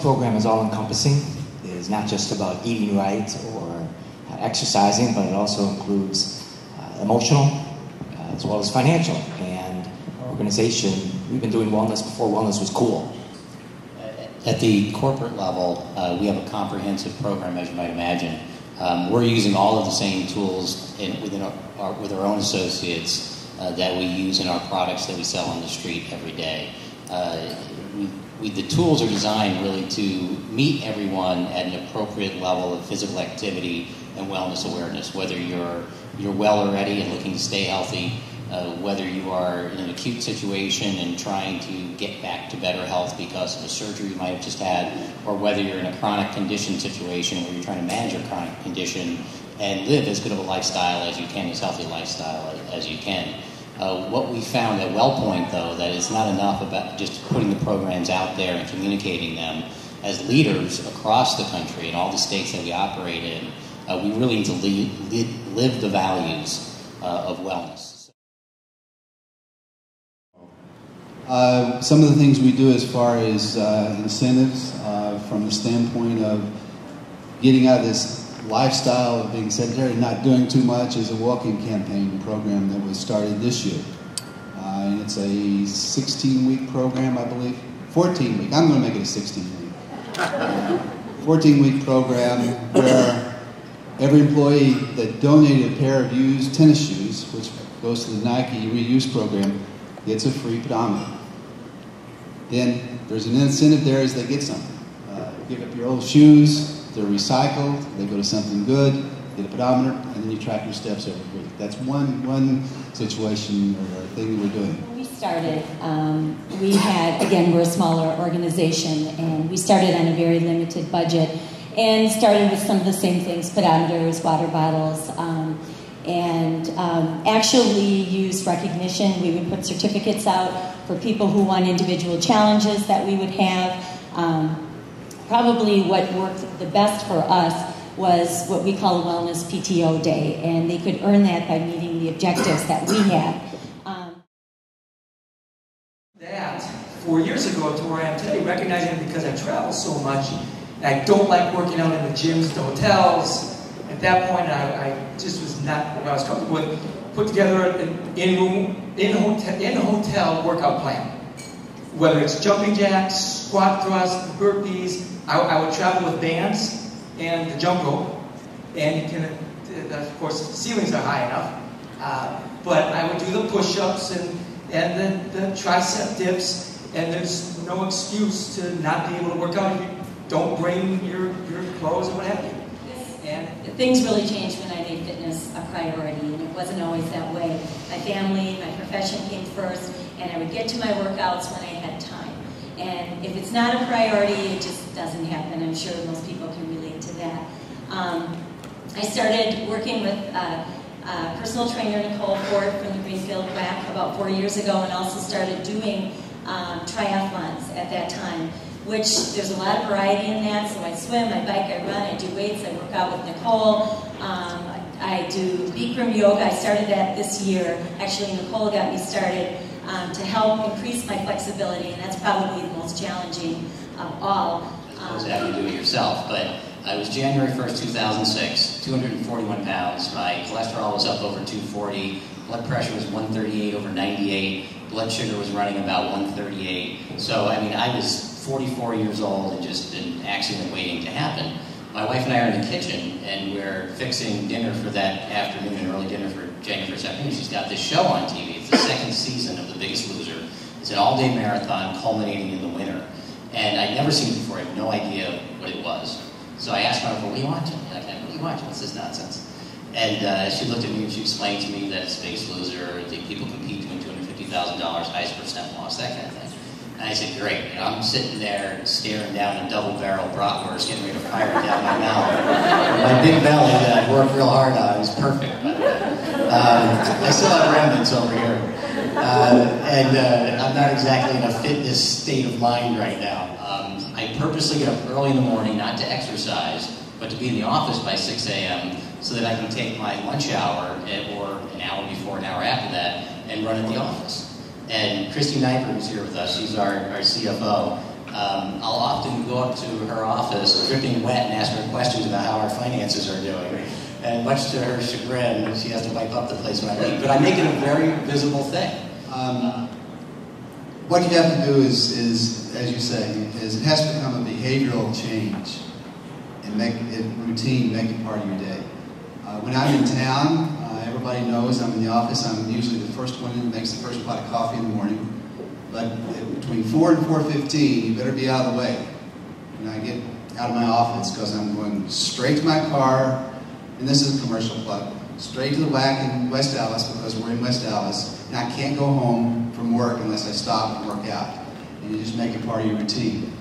program is all-encompassing. It is not just about eating right or exercising, but it also includes emotional as well as financial. And our organization, we've been doing wellness before wellness was cool. At the corporate level, we have a comprehensive program, as you might imagine. We're using all of the same tools with our own associates that we use in our products that we sell on the street every day. The tools are designed really to meet everyone at an appropriate level of physical activity and wellness awareness, whether you're well already and looking to stay healthy, whether you are in an acute situation and trying to get back to better health because of a surgery you might have just had, or whether you're in a chronic condition situation where you're trying to manage your chronic condition and live as good of a lifestyle as you can, as healthy a lifestyle as you can. What we found at WellPoint, though, that it's not enough about just putting the programs out there and communicating them. As leaders across the country in all the states that we operate in, we really need to live the values of wellness. Some of the things we do as far as incentives from the standpoint of getting out of this lifestyle of being sedentary and not doing too much is a walking campaign program that was started this year. And it's a 16-week program, I believe. 14-week. I'm going to make it a 16-week. 14-week program where every employee that donated a pair of used tennis shoes, which goes to the Nike reuse program, gets a free pedometer. Then there's an incentive there as they get something. Give up your old shoes. They're recycled, they go to something good, get a pedometer, and then you track your steps every week. That's one situation or thing that we're doing. When we started, we had, again, we're a smaller organization, and we started on a very limited budget and started with some of the same things, pedometers, water bottles, and actually used recognition. We would put certificates out for people who won individual challenges that we would have. Probably what worked the best for us was what we call a Wellness PTO Day, and they could earn that by meeting the objectives that we had. That 4 years ago to where I am today, recognizing because I travel so much, and I don't like working out in the gyms, the hotels. At that point, I just was not what I was comfortable with. Put together an in-hotel workout plan. Whether it's jumping jacks, squat thrusts, burpees, I would travel with bands and the jump rope, and you can, of course, the ceilings are high enough, but I would do the push-ups and then the tricep dips, and there's no excuse to not be able to work out if you don't bring your clothes and what have you. And things really changed when I made fitness a priority, and it wasn't always that way. My family, my profession came first, and I would get to my workouts when I had time. And if it's not a priority, it just doesn't happen. I'm sure most people can relate to that. I started working with personal trainer Nicole Ford from the Greenfield WAC about 4 years ago, and also started doing triathlons at that time, which there's a lot of variety in that. So I swim, I bike, I run, I do weights, I work out with Nicole. I do Bikram yoga. I started that this year. Actually, Nicole got me started to help increase my flexibility, and that's probably the most challenging of all. You have to do it yourself, but it was January 1st, 2006, 241 pounds. My cholesterol was up over 240, blood pressure was 138 over 98, blood sugar was running about 138. So, I mean, I was 44 years old and just an accident waiting to happen. My wife and I are in the kitchen, and we're fixing dinner for that afternoon, an early dinner for January 1st afternoon. She's got this show on TV. It's the second season of The Biggest Loser. It's an all-day marathon culminating in the winter. And I'd never seen it before. I had no idea what it was. So I asked my wife, what are you watching? And I what are you watching? What's this nonsense? And she looked at me and she explained to me that it's Biggest Loser, the people compete to win $250,000, highest percent loss, that kind of thing. And I said, great. And I'm sitting there staring down a double-barrel bratwurst, getting ready to fire it down my mouth. My big belly that I worked real hard on was perfect, by the way. I still have remnants over here. And I'm not exactly in a fitness state of mind right now. I purposely get up early in the morning, not to exercise, but to be in the office by 6 a.m. so that I can take my lunch hour, or an hour before, an hour after that, and run at the office. And Christy Nyper, who's here with us, she's our CFO. I'll often go up to her office dripping wet and ask her questions about how our finances are doing. And much to her chagrin, she has to wipe up the place when I leave. But I make it a very visible thing. What you have to do is, as you say, it has to become a behavioral change and make it routine, make it part of your day. When I'm in town, everybody knows I'm in the office. I'm usually the first one that makes the first pot of coffee in the morning. But between 4 and 4:15, you better be out of the way when I get out of my office, because I'm going straight to my car, and this is a commercial plug, straight to the WAC in West Dallas, because we're in West Dallas, and I can't go home from work unless I stop and work out. And you just make it part of your routine.